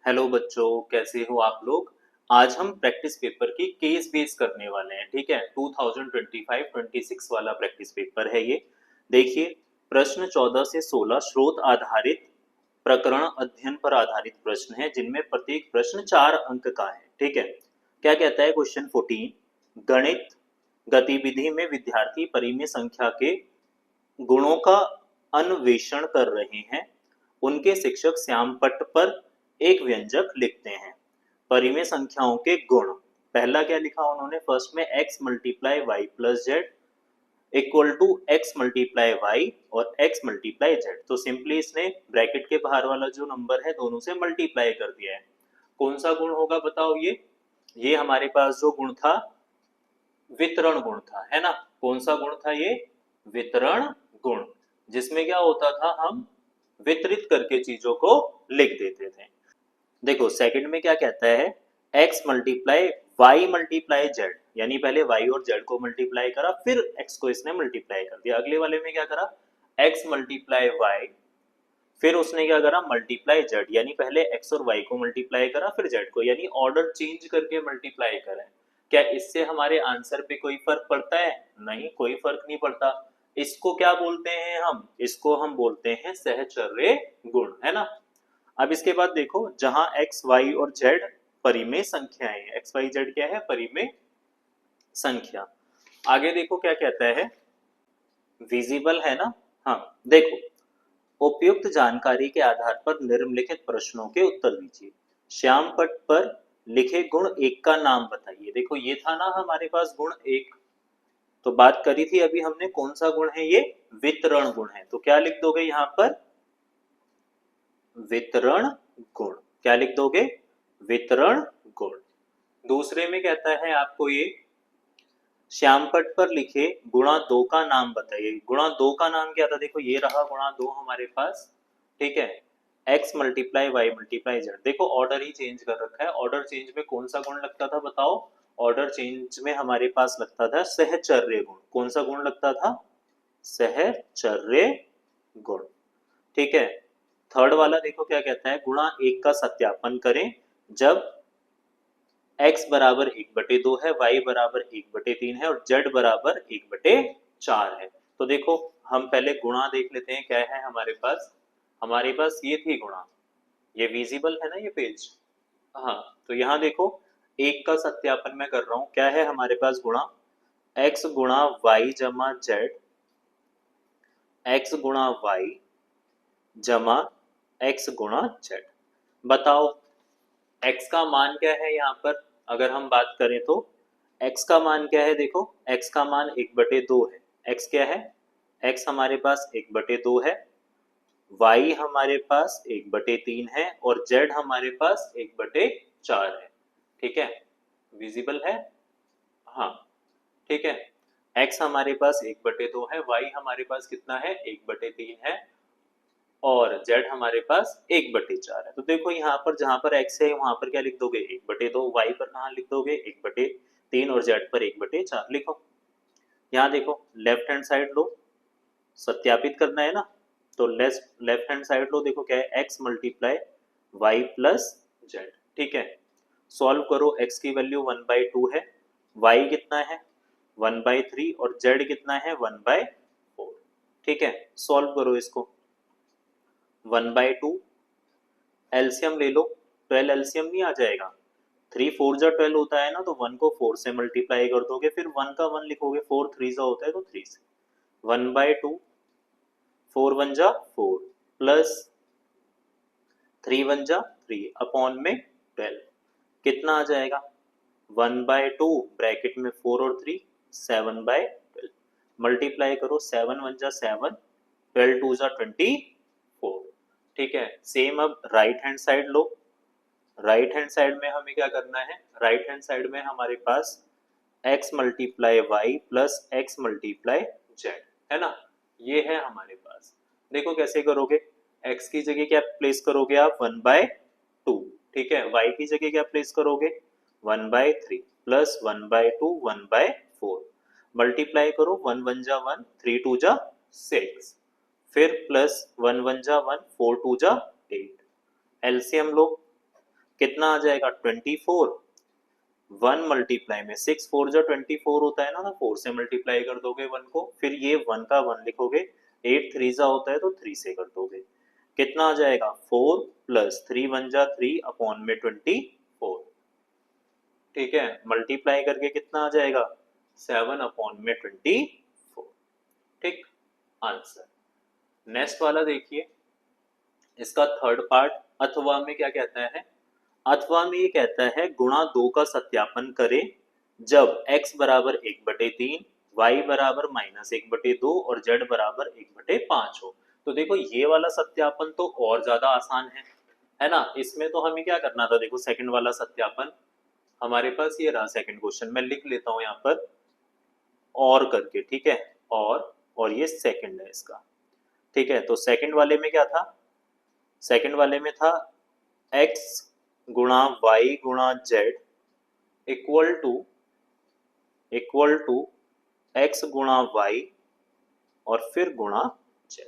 Hello बच्चों, कैसे हो आप लोग। आज हम प्रैक्टिस पेपर की केस बेस करने वाले हैं। ठीक है, 2025-26 वाला प्रैक्टिस पेपर है ये। देखिए, प्रश्न 14 से 16 स्रोत आधारित प्रकरण अध्ययन पर आधारित प्रश्न है, जिनमें प्रत्येक प्रश्न 4 अंक का है। ठीक है, क्या कहता है क्वेश्चन 14। गणित गतिविधि में विद्यार्थी परिमेय संख्या के गुणों का अन्वेषण कर रहे हैं। उनके शिक्षक श्यामपट्ट पर एक व्यंजक लिखते हैं। परिमेय संख्याओं के गुण। पहला क्या लिखा उन्होंने, फर्स्ट में x multiply y plus z equal to x multiply y और x मल्टीप्लाई जेड। तो सिंपली इसने ब्रैकेट के बाहर वाला जो नंबर है दोनों से मल्टीप्लाई कर दिया है। कौन सा गुण होगा बताओ। ये हमारे पास जो गुण था वितरण गुण था, है ना। कौन सा गुण था ये, वितरण गुण, जिसमें क्या होता था, हम वितरित करके चीजों को लिख देते थे। देखो सेकंड में क्या कहता है, x multiply y multiply z, यानी पहले y और z को मल्टीप्लाई करा, फिर x को इसने मल्टीप्लाई कर दिया। अगले वाले में क्या करा, x मल्टीप्लाई वाई, फिर उसने क्या करा मल्टीप्लाई जेड, यानी पहले x और y को मल्टीप्लाई करा फिर z को, यानी ऑर्डर चेंज करके मल्टीप्लाई करा। क्या इससे हमारे आंसर पे कोई फर्क पड़ता है? नहीं, कोई फर्क नहीं पड़ता। इसको क्या बोलते हैं हम, इसको हम बोलते हैं सहचर्य गुण, है ना। अब इसके बाद देखो, जहां x y और z परिमेय संख्याएं हैं, x y z क्या है, परिमेय संख्या। आगे देखो क्या कहता है, विजिबल है ना। हाँ देखो, उपयुक्त जानकारी के आधार पर निम्नलिखित प्रश्नों के उत्तर दीजिए। श्याम पट्ट पर लिखे गुण एक का नाम बताइए। देखो ये था ना हमारे पास गुण एक, तो बात करी थी अभी हमने, कौन सा गुण है ये, वितरण गुण है। तो क्या लिख दोगे यहाँ पर, वितरण गुण। क्या लिख दोगे, वितरण गुण। दूसरे में कहता है आपको ये, श्यामपट्ट पर लिखे गुणा दो का नाम बताइए। गुणा दो का नाम क्या था, देखो ये रहा गुणा दो हमारे पास। ठीक है, x multiply y multiply z. देखो ऑर्डर ही चेंज कर रखा है। ऑर्डर चेंज में कौन सा गुण लगता था बताओ, ऑर्डर चेंज में हमारे पास लगता था सहचर्य गुण। कौन सा गुण लगता था, सहचर्य गुण। ठीक है, थर्ड वाला देखो क्या कहता है, गुणा एक का सत्यापन करें जब x बराबर 1/2 है, y बराबर 1/3 है और z बराबर 1/4 है। तो देखो हम पहले गुणा देख लेते हैं, क्या है हमारे पास ये थी गुणा। ये विजिबल है ना ये पेज। हाँ, तो यहाँ देखो एक का सत्यापन मैं कर रहा हूँ, क्या है हमारे पास गुणा, x गुणा वाई जमा जेड, x गुणा वाई जमा x गुणा जेड। बताओ x का मान क्या है यहाँ पर, अगर हम बात करें तो x का मान क्या है, देखो x का मान 1/2 है। x क्या है, x हमारे पास 1/2 है, y हमारे पास 1/3 है और z हमारे पास 1/4 है। ठीक है, विजिबल है। हाँ ठीक है, x हमारे पास 1/2 है, y हमारे पास कितना है 1/3 है और z हमारे पास 1/4 है। तो देखो यहाँ पर जहां पर x है वहां पर क्या लिख दोगे 1/2, y पर कहाँ लिख दोगे 1/3 और z पर 1/4 लिखो। यहाँ देखो लेफ्ट हैंड साइड लो, सत्यापित करना है ना, तो लेफ्ट हैंड साइड लो। देखो क्या है, x multiply y plus z. ठीक है, सॉल्व करो, x की वैल्यू 1/2 है, y कितना है 1/3 और z कितना है 1/4। ठीक है, सॉल्व करो इसको, 1/2 एलसीएम ले लो, 12 एलसीएम नहीं आ जाएगा, 3 4 जा 12 होता है ना, तो 1 को 4 से मल्टीप्लाई कर दोगे, फिर 1 का 1 लिखोगे, 4 3 जा होता है तो 3 से 1/2, 4 1 जा 4 प्लस 3 1 जा 3 अपॉन में 12, कितना आ जाएगा 1/2 ब्रैकेट में 4 और 3 7/12, मल्टीप्लाई करो 7 1 जा 7, 12 2 जा 24। ठीक है, सेम अब राइट हैंड साइड लो। राइट हैंड साइड में हमें क्या करना है, राइट हैंड साइड में हमारे पास x multiply y plus x multiply z, है ना, ये है हमारे पास। देखो कैसे करोगे, x की जगह क्या प्लेस करोगे आप 1/2। ठीक है, y की जगह क्या प्लेस करोगे 1/3 प्लस 1/2 1/4, मल्टीप्लाई करो 1 1 जा 1 3 2 जा 6, फिर प्लस 1 1 जा 1 4 2 जा 8, एलसीएम लो, कितना आ जाएगा 24। 1 मल्टीप्लाई में 6 4 जो 24 होता है ना, तो 4 से मल्टीप्लाई कर दोगे 1 को, फिर ये 1 का 1 लिखोगे, 8 3 जा होता है तो 3 से कर दोगे, कितना आ जाएगा 4 प्लस 3 1 जा 3 अपॉन में 24। ठीक है, मल्टीप्लाई करके कितना आ जाएगा 7 अपॉन में 24। ठीक, आंसर। नेक्स्ट वाला देखिए, इसका थर्ड पार्ट अथवा में क्या कहता है। अथवा में ये कहता है गुणा 2 का सत्यापन करें जब x बराबर 1/3, y बराबर -1/2 और z बराबर 1/5 हो। तो देखो ये वाला सत्यापन तो और ज्यादा आसान है ना। इसमें तो हमें क्या करना था, देखो सेकंड वाला सत्यापन हमारे पास ये रहा सेकंड क्वेश्चन, मैं लिख लेता हूं यहाँ पर और करके, ठीक है, और ये सेकंड है इसका। ठीक है, तो सेकंड वाले में क्या था, सेकंड वाले में था x गुणा y गुणा z इक्वल टू x गुणा y और फिर गुणा z।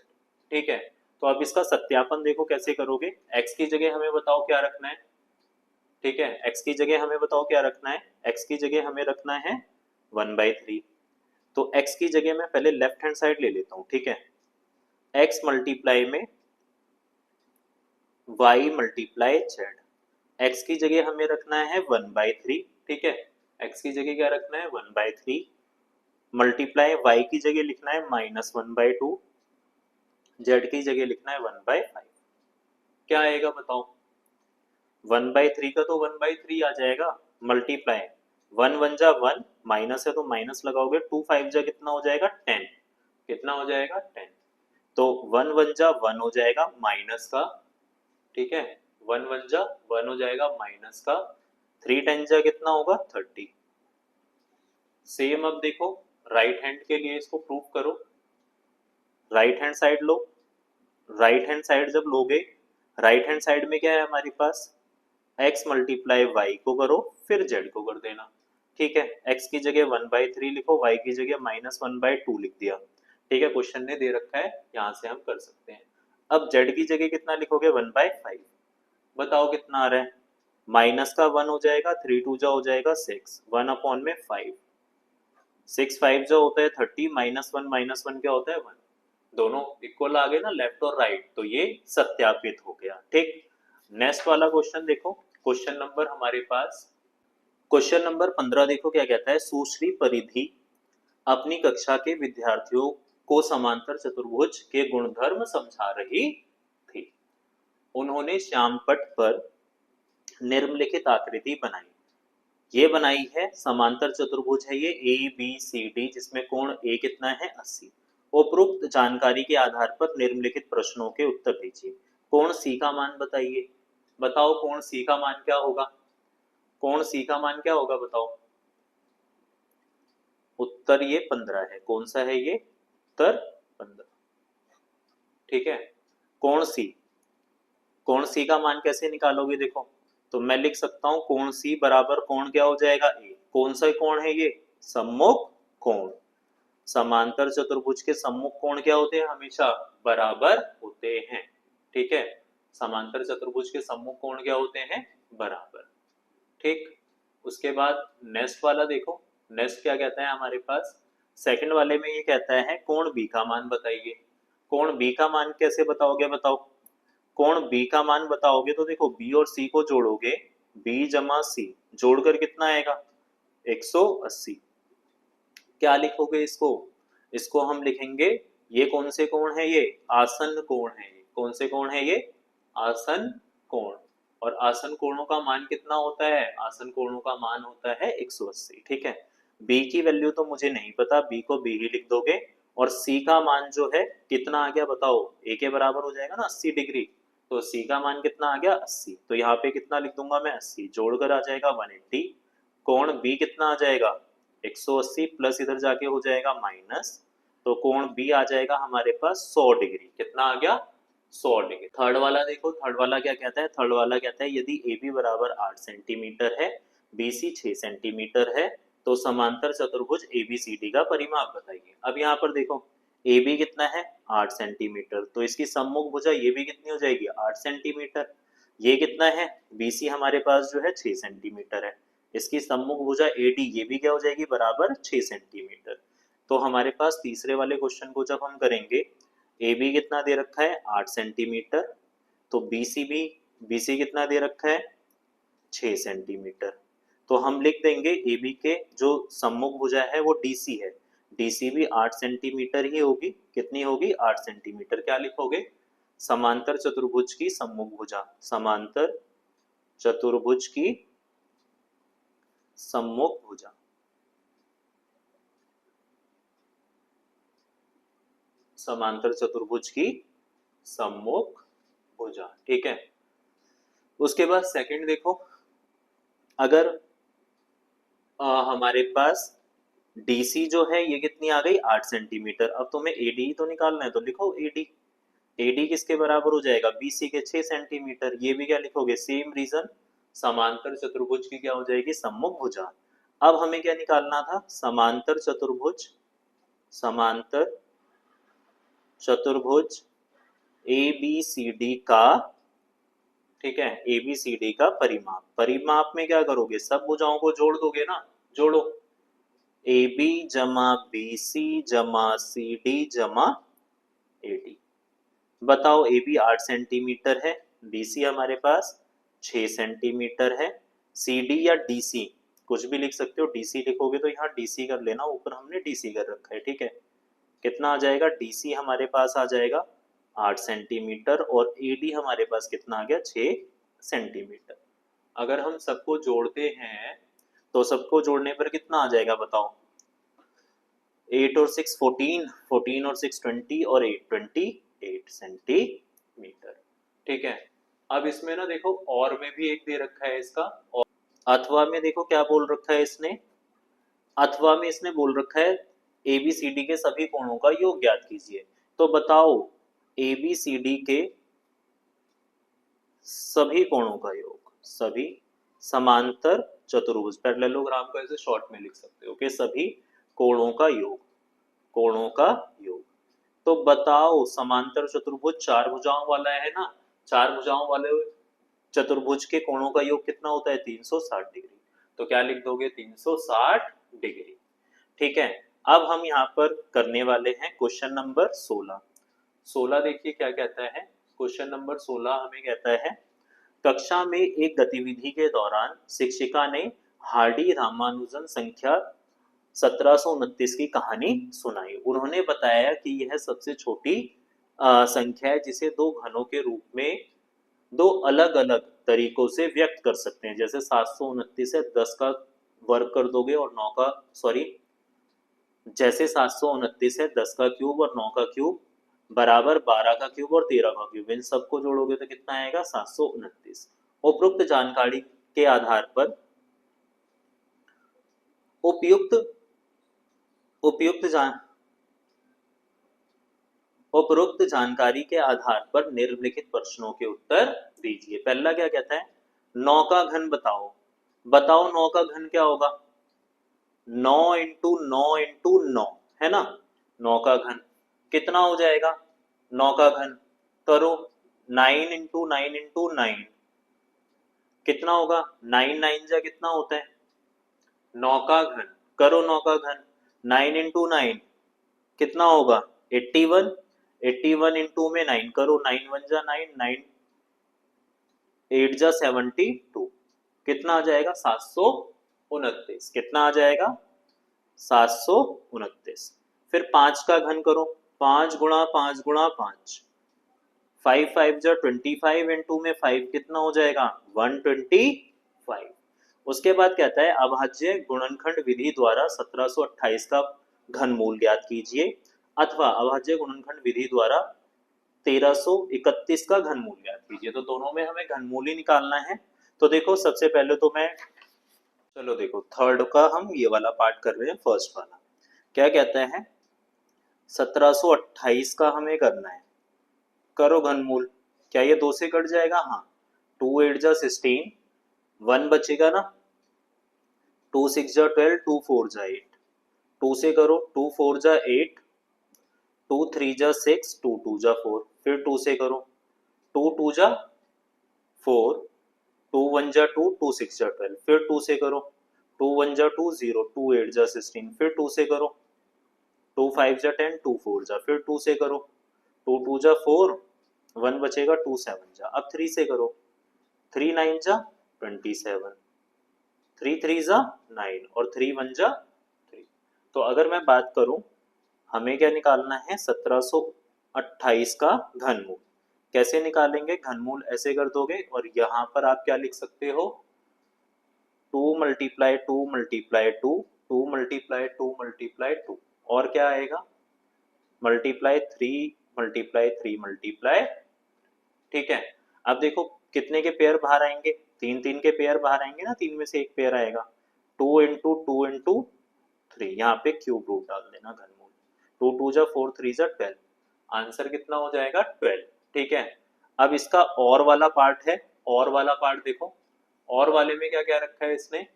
ठीक है, तो अब इसका सत्यापन देखो कैसे करोगे। x की जगह हमें बताओ क्या रखना है। ठीक है, x की जगह हमें बताओ क्या रखना है। x की जगह हमें रखना है 1/3। तो x की जगह मैं पहले लेफ्ट हैंड साइड ले लेता हूं। ठीक है, x मल्टीप्लाई में y मल्टीप्लाई z, x की जगह हमें रखना है 1/3। ठीक है, x की जगह क्या रखना है 1/3 मल्टीप्लाई y की जगह लिखना है -1/2, z की जगह लिखना है 1/5। क्या आएगा बताओ, 1/3 का तो 1/3 आ जाएगा, मल्टीप्लाई 1 1 जा 1, माइनस है तो माइनस लगाओगे, 2 5 जा कितना हो जाएगा 10, कितना हो जाएगा 10। तो 1 1 जा 1 हो जाएगा माइनस का, ठीक है, 1 1 जा 1 हो जाएगा माइनस का, 3 10 जा कितना होगा 30। सेम अब देखो राइट हैंड के लिए इसको प्रूव करो। राइट हैंड साइड लो, राइट हैंड साइड जब लोगे, राइट हैंड साइड में क्या है हमारे पास, x मल्टीप्लाई वाई को करो फिर z को कर देना। ठीक है, x की जगह 1/3 लिखो, y की जगह -1/2 लिख दिया। ठीक है, क्वेश्चन ने दे रखा है, यहाँ से हम कर सकते हैं। अब z की जगह कितना लिखोगे 1/5, बताओ कितना आ रहा है, माइनस का 1 हो जाएगा, 3 2 जा हो जाएगा 6, 1 अपॉन में 5, 6 5 जो होता है 30, -1 क्या होता है 1, दोनों इक्वल आ गए ना लेफ्ट और राइट, तो ये सत्यापित हो गया। ठीक, नेक्स्ट वाला क्वेश्चन देखो, क्वेश्चन नंबर हमारे पास क्वेश्चन नंबर 15 देखो क्या कहता है। सुश्री परिधि अपनी कक्षा के विद्यार्थियों को समांतर चतुर्भुज के गुणधर्म समझा रही थी। उन्होंने श्यामपट्ट पर निम्नलिखित आकृति बनाई। ये बनाई है समांतर चतुर्भुज है ये ABCD, जिसमें कोण A कितना है 80। उपरोक्त जानकारी के आधार पर निम्नलिखित प्रश्नों के उत्तर दीजिए। कोण C का मान बताइए, बताओ कोण C का मान क्या होगा, कोण C का मान क्या होगा बताओ। उत्तर ये 15 है, कौन सा है ये, उत्तर 15। ठीक है, कोण C, कोण C का मान कैसे निकालोगे देखो, तो मैं लिख सकता हूं कोण C बराबर कोण क्या हो जाएगा A। कौन सा कोण है ये, सम्मुख कोण। समांतर चतुर्भुज के सम्मुख कोण क्या होते हैं, हमेशा बराबर होते हैं। ठीक है, समांतर चतुर्भुज के सम्मुख कोण क्या होते हैं, बराबर। ठीक, उसके बाद नेक्स्ट वाला देखो, नेक्स्ट क्या कहता है हमारे पास, सेकंड वाले में ये कहता है कोण B का मान बताइए। कोण B का मान कैसे बताओगे बताओ, कोण B का मान बताओगे तो देखो B और C को जोड़ोगे, B जमा C जोड़कर कितना आएगा 180। क्या लिखोगे इसको, इसको हम लिखेंगे, ये कौन से कोण है, ये आसन कोण है। कौन से कोण है ये, आसन कोण। और आसन कोणों का मान कितना होता है, आसन कोणों का मान होता है 180। ठीक है, B की वैल्यू तो मुझे नहीं पता, B को B ही लिख दोगे, और C का मान जो है कितना आ गया बताओ, A के बराबर हो जाएगा ना 80 डिग्री, तो C का मान कितना आ गया 80, तो यहाँ पे कितना लिख दूंगा मैं 80, जोड़कर आ जाएगा 180। कोण B कितना आ जाएगा 180 प्लस इधर जाके हो जाएगा माइनस, तो कोण B आ जाएगा हमारे पास 100 डिग्री। कितना आ गया 100 डिग्री। थर्ड वाला देखो, थर्ड वाला क्या कहता है, थर्ड वाला कहता है यदि AB बराबर 8 सेंटीमीटर है, BC 6 सेंटीमीटर है, तो समांतर चतुर्भुज ABCD का परिमाप बताइए। अब यहाँ पर देखो AB कितना है 8 सेंटीमीटर, तो इसकी सम्मुख भुजा ये भी कितनी हो जाएगी 8 सेंटीमीटर। ये कितना है, BC हमारे पास जो है 6 सेंटीमीटर है, इसकी सम्मुख भुजा AD ये भी क्या हो जाएगी, बराबर 6 सेंटीमीटर। तो हमारे पास तीसरे वाले क्वेश्चन को जब हम करेंगे, AB कितना दे रखा है 8 सेंटीमीटर, तो BC कितना दे रखा है 6 सेंटीमीटर। तो हम लिख देंगे AB के जो सम्मुख भुजा है वो DC है, DC भी 8 सेंटीमीटर ही होगी, कितनी होगी 8 सेंटीमीटर। क्या लिखोगे, समांतर चतुर्भुज की सम्मुख भुजा, समांतर चतुर्भुज की सम्मुख भुजा, समांतर चतुर्भुज की सम्मुख भुजा, ठीक है। उसके बाद सेकंड देखो, अगर हमारे पास DC जो है ये कितनी आ गई 8 सेंटीमीटर, अब तुम्हें AD तो निकालना है, तो लिखो AD किसके बराबर हो जाएगा, BC के 6 सेंटीमीटर। ये भी क्या लिखोगे, सेम रीजन, समांतर चतुर्भुज की क्या हो जाएगी, सम्मुख भुजा। अब हमें क्या निकालना था, समांतर चतुर्भुज ABCD का, ठीक है, ABCD का परिमाप में क्या करोगे, सब भुजाओं को जोड़ दोगे ना, जोड़ो, AB जमा BC जमा CD जमा AD। बताओ, AB 8 सेंटीमीटर है, BC हमारे पास 6 सेंटीमीटर है, CD या DC कुछ भी लिख सकते हो, DC लिखोगे तो यहाँ DC कर लेना, ऊपर हमने DC कर रखा है, ठीक है। कितना आ जाएगा, DC हमारे पास आ जाएगा 8 सेंटीमीटर और AD हमारे पास कितना आ गया 6 सेंटीमीटर। अगर हम सबको जोड़ते हैं तो सबको जोड़ने पर कितना आ जाएगा बताओ, 8 और 6 14, 14 और 6 20 और 8 28 सेंटीमीटर, ठीक है। अब इसमें ना देखो और में भी एक दे रखा है इसका, और अथवा में देखो क्या बोल रखा है इसने, अथवा में इसने बोल रखा है ABCD के सभी कोणों का योग ज्ञात कीजिए। तो बताओ ABCD के सभी कोणों का योग, सभी समांतर चतुर्भुज, पैरेललोग्राम को ऐसे शॉर्ट में लिख सकते हो कि सभी कोणों का योग, कोणों का योग। तो बताओ समांतर चतुर्भुज 4 भुजाओं वाला है ना, 4 भुजाओं वाले चतुर्भुज के कोणों का योग कितना होता है 360 डिग्री। तो क्या लिख दोगे 360 डिग्री, ठीक है। अब हम यहाँ पर करने वाले हैं क्वेश्चन नंबर 16। 16 देखिए क्या कहता है, क्वेश्चन नंबर 16 हमें कहता है, कक्षा में एक गतिविधि के दौरान शिक्षिका ने हार्डी रामानुजन संख्या 1729 की कहानी सुनाई। उन्होंने बताया कि यह सबसे छोटी संख्या है जिसे दो घनों के रूप में दो अलग अलग तरीकों से व्यक्त कर सकते हैं। जैसे 729 है 10 का वर्ग कर दोगे और 9 का सॉरी जैसे 729 है 10 का क्यूब और 9 का क्यूब बराबर 12 का क्यूब और 13 का क्यूब, इन सबको जोड़ोगे तो कितना आएगा 729। उपरोक्त जानकारी के आधार पर उपरोक्त जानकारी के आधार पर निम्नलिखित प्रश्नों के उत्तर दीजिए। पहला क्या कहता है, 9 का घन बताओ। बताओ 9 का घन क्या होगा, 9 इंटू 9 इंटू 9 है ना, 9 का घन कितना हो जाएगा, 9 का घन करो 9 इंटू 9 इंटू 9 कितना होगा, 9 9 जा कितना होता है, 9 का घन करो 9 का घन 9 इंटू 9 कितना होगा 81, 81 इंटू में 9 करो 9 1 जा 9, 9 8 जा 72 कितना आ जाएगा 729, कितना आ जाएगा 729। फिर 5 का घन करो 5 गुणा 5 गुणा 5, 5 5 जा 25 इंटू में 5 कितना हो जाएगा 125। उसके बाद कहता है अभाज्य गुणनखंड विधि द्वारा 1728 का घनमूल ज्ञात कीजिए अथवा अभाज्य गुणनखंड विधि द्वारा 1331 का घनमूल ज्ञात कीजिए। तो दोनों में हमें घनमूल ही निकालना है। तो देखो सबसे पहले तो मैं, चलो देखो थर्ड का हम ये वाला पार्ट कर रहे हैं, फर्स्ट वाला क्या कहता है 1728 का हमें करना है, करो घनमूल। क्या ये 2 से कट जाएगा, हाँ 2 8 जा 16, 1 बचेगा ना, 2 6 जा 12, 2 4 जा 8, 2 से करो 2 4 जा 8, 2 3 जा 6, 2 2 जा 4, फिर 2 से करो 2 2 जा 4, 2 1 जा 2, 2 6 जा 12, फिर 2 से करो, 2 1 जा 2 0, 2 8 जा 16, फिर 2 से करो, 2 5 जा 10, 2 4 जा, फिर 2 से करो, 2 2 जा 4, 1 बचेगा, 2 7 जा, अब 3 से करो, 3 9 जा 27, 3 3 जा 9 और 3 1 जा 3। तो अगर मैं बात करूं, हमें क्या निकालना है, 1728 का घनमूल। कैसे निकालेंगे घनमूल, ऐसे कर दोगे और यहाँ पर आप क्या लिख सकते हो, 2 मल्टीप्लाई 2 मल्टीप्लाई 2, 2 मल्टीप्लाई 2 मल्टीप्लाई 2, और क्या आएगा, मल्टीप्लाई 3 मल्टीप्लाई 3 मल्टीप्लाई। ठीक है, अब देखो कितने के पेयर बाहर आएंगे, 3 3 के पेयर बाहर आएंगे ना, 3 में से एक पेयर आएगा, 2 इंटू 2 इंटू 3, यहाँ पे क्यूब रूट डाल देना घनमूल, 2 2 जा 4 3 जा 12, आंसर कितना हो जाएगा 12। ठीक है, अब इसका और वाला पार्ट है, और वाला पार्ट देखो, और वाले में क्या क्या रखा है इसने,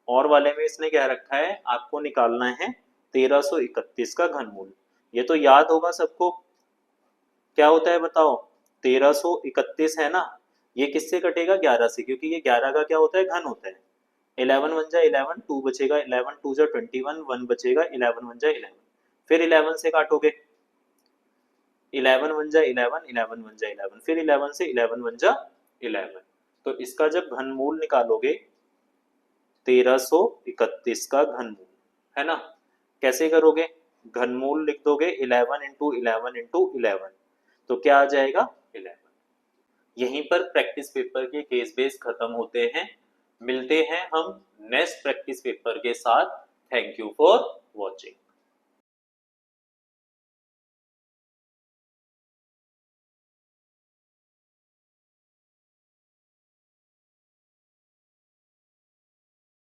और वाले में इसने क्या रखा है, आपको निकालना है 1331 का घनमूल। ये तो याद होगा सबको, क्या होता है बताओ, 1331 है ना, ये किससे कटेगा, 11 से, क्योंकि ये 11 का क्या होता है, घन होता है। 11 1 जा 11, 2 बचेगा, 11 2 जा 21, 1 बचेगा, 11 1 जा 11, फिर 11 से काटोगे, 11 1 जा 11, 11 1 जा 11, फिर 11 से 11 1 जा 11। तो इसका जब घनमूल निकालोगे 1331 का घनमूल, है ना, कैसे करोगे, घनमूल लिख दोगे 11 इंटू 11 इंटू 11, तो क्या आ जाएगा 11। यहीं पर प्रैक्टिस पेपर के केस बेस खत्म होते हैं, मिलते हैं हम नेक्स्ट प्रैक्टिस पेपर के साथ। Thank you for watching.